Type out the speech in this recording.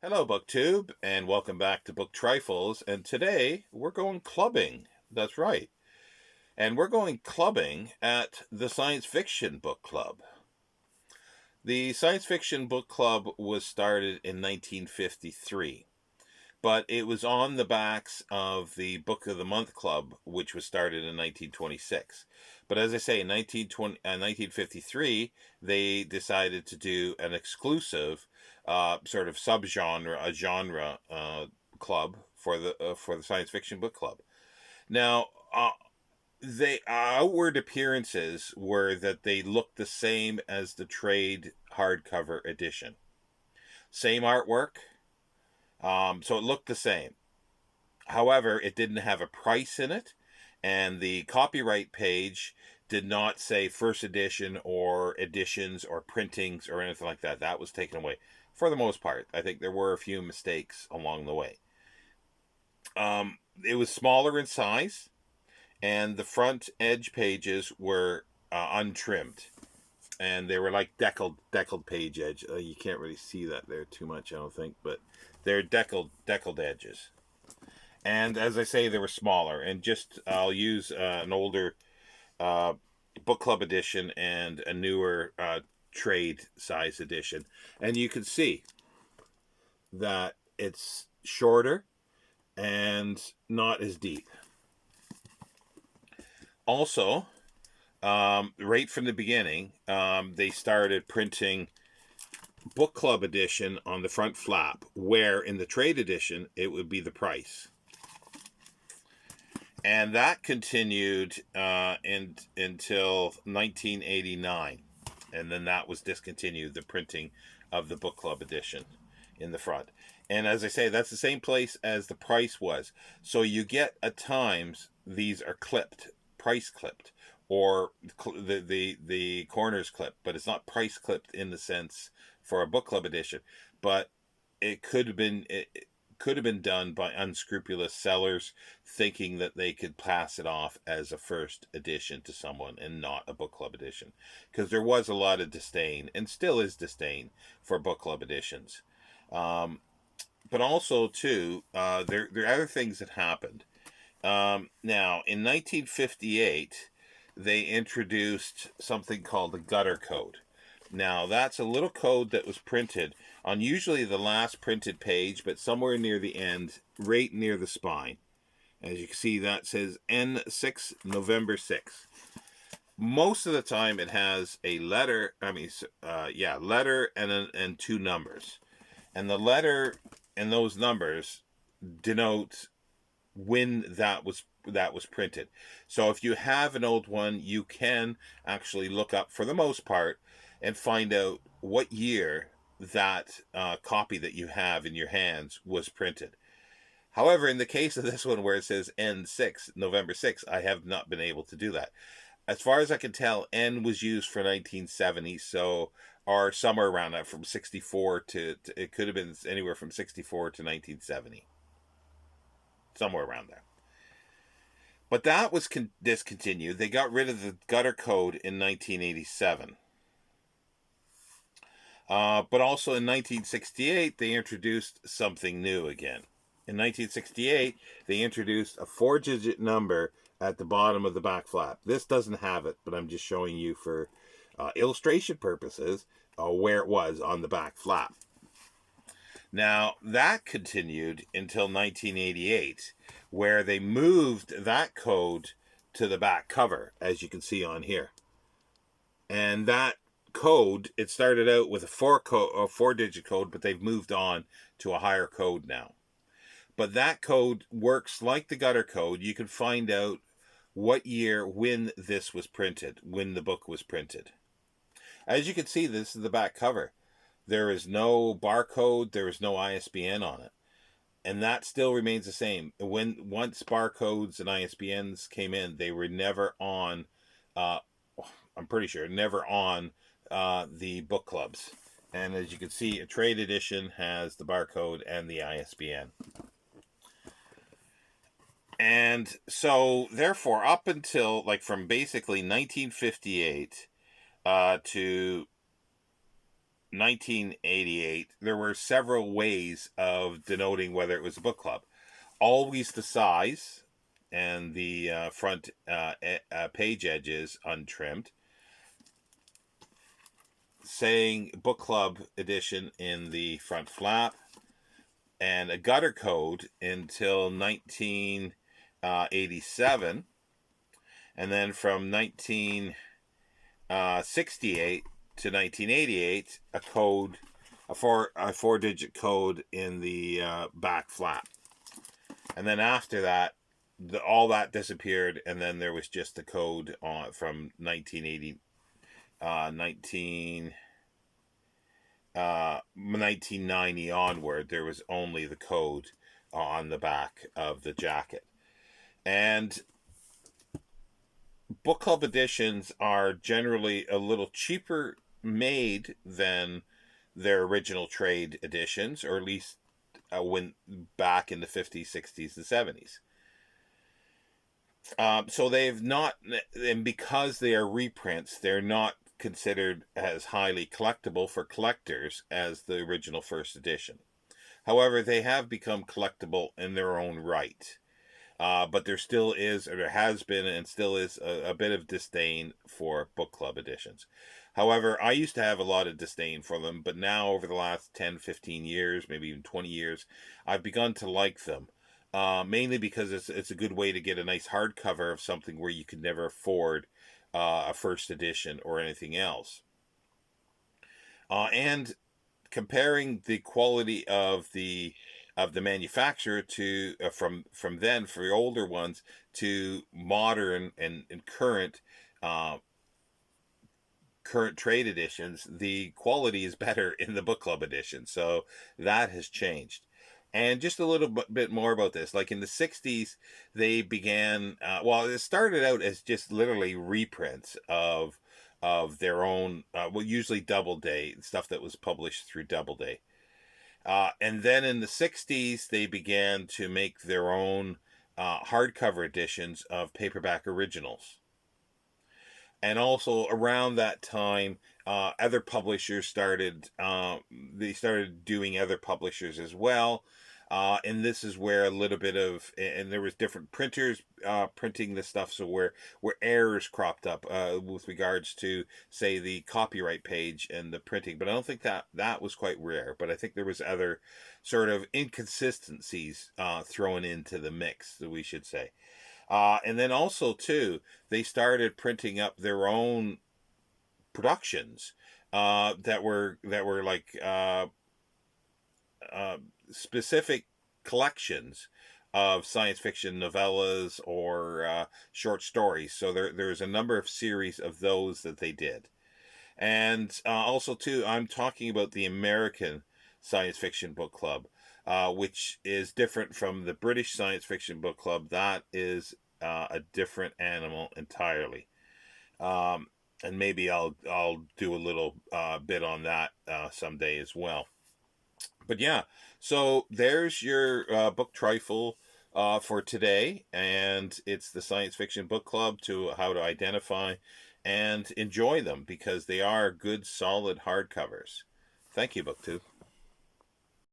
Hello, BookTube, and welcome back to Book Trifles. And today we're going clubbing. That's right. And we're going clubbing at the Science Fiction Book Club. The Science Fiction Book Club was started in 1953, but it was on the backs of the Book of the Month Club, which was started in 1926. But as I say, in 1953, they decided to do an exclusive sort of subgenre, a genre club for the Science Fiction Book Club. Now, they outward appearances were that they looked the same as the trade hardcover edition, same artwork, so it looked the same. However, it didn't have a price in it, and the copyright page did not say first edition or editions or printings or anything like that. That was taken away for the most part. I think there were a few mistakes along the way. It was smaller in size, and the front edge pages were untrimmed, and they were like deckled page edge. You can't really see that there too much, I don't think, but they're deckled edges. And as I say, they were smaller. And just I'll use an older book club edition and a newer trade size edition, and you can see that it's shorter and not as deep. Also, right from the beginning, they started printing book club edition on the front flap, where in the trade edition it would be the price. And that continued until 1989. And then that was discontinued, the printing of the book club edition in the front. And as I say, that's the same place as the price was. So you get at times, these are clipped, price clipped, or the corners clipped, but it's not price clipped in the sense for a book club edition. But it could have been done by unscrupulous sellers thinking that they could pass it off as a first edition to someone and not a book club edition, because there was a lot of disdain, and still is disdain, for book club editions. But also too, there are other things that happened. Now in 1958 they introduced something called the gutter code. Now, that's a little code that was printed on usually the last printed page, but somewhere near the end, right near the spine. As you can see, that says N6, November 6th. Most of the time, it has a letter, letter and two numbers. And the letter and those numbers denote when that was printed. So if you have an old one, you can actually look up, for the most part, and find out what year that copy that you have in your hands was printed. However, in the case of this one where it says N6, November 6th, I have not been able to do that. As far as I can tell, N was used for 1970, so, or somewhere around that, from 64 to it could have been anywhere from 64 to 1970. Somewhere around there. But that was discontinued. They got rid of the gutter code in 1987. But also in 1968, they introduced something new again. In 1968, they introduced a 4-digit number at the bottom of the back flap. This doesn't have it, but I'm just showing you for illustration purposes where it was on the back flap. Now, that continued until 1988, where they moved that code to the back cover, as you can see on here. And that code, it started out with a 4-digit code, but they've moved on to a higher code now. But that code works like the gutter code. You can find out what year, when this was printed, when the book was printed. As you can see, this is the back cover. There is no barcode, there is no ISBN on it. And that still remains the same. Once barcodes and ISBNs came in, they were never on, I'm pretty sure, never on the book clubs. And as you can see, a trade edition has the barcode and the ISBN. And so, therefore, up until, like, from basically 1958 to 1988, there were several ways of denoting whether it was a book club. Always the size and the front page edges untrimmed, saying book club edition in the front flap, and a gutter code until 1987, and then from 1968 to 1988, a code, a four-digit code in the back flap. And then after that, all that disappeared, and then there was just the code on from 1990 onward. There was only the code on the back of the jacket. And book club editions are generally a little cheaper made than their original trade editions, or at least when back in the 50s, 60s, and 70s. So they've not, and because they are reprints, they're not considered as highly collectible for collectors as the original first edition. However, they have become collectible in their own right. But there still is, or there has been, and still is, a bit of disdain for book club editions. However, I used to have a lot of disdain for them, but now over the last 10, 15 years, maybe even 20 years, I've begun to like them. Mainly because it's a good way to get a nice hardcover of something where you could never afford a first edition or anything else. And comparing the quality of the manufacturer to from then for the older ones to modern and current trade editions, the quality is better in the book club edition. So that has changed. And just a little bit more about this. Like in the 60s, they began, it started out as just literally reprints of their own, usually Doubleday, stuff that was published through Doubleday. And then in the 60s, they began to make their own hardcover editions of paperback originals. And also around that time, other publishers started doing other publishers as well. And this is where a little bit of, and there was different printers printing this stuff, so where errors cropped up with regards to, say, the copyright page and the printing. But I don't think that was quite rare. But I think there was other sort of inconsistencies thrown into the mix, we should say. And then also, too, they started printing up their own productions that were like specific collections of science fiction novellas or short stories. So there's a number of series of those that they did. And also, too, I'm talking about the American Science Fiction Book Club, which is different from the British Science Fiction Book Club. That is a different animal entirely. And maybe I'll do a little bit on that someday as well. But yeah, so there's your book trifle for today, and it's the Science Fiction Book Club, to how to identify and enjoy them, because they are good, solid hardcovers. Thank you, BookTube.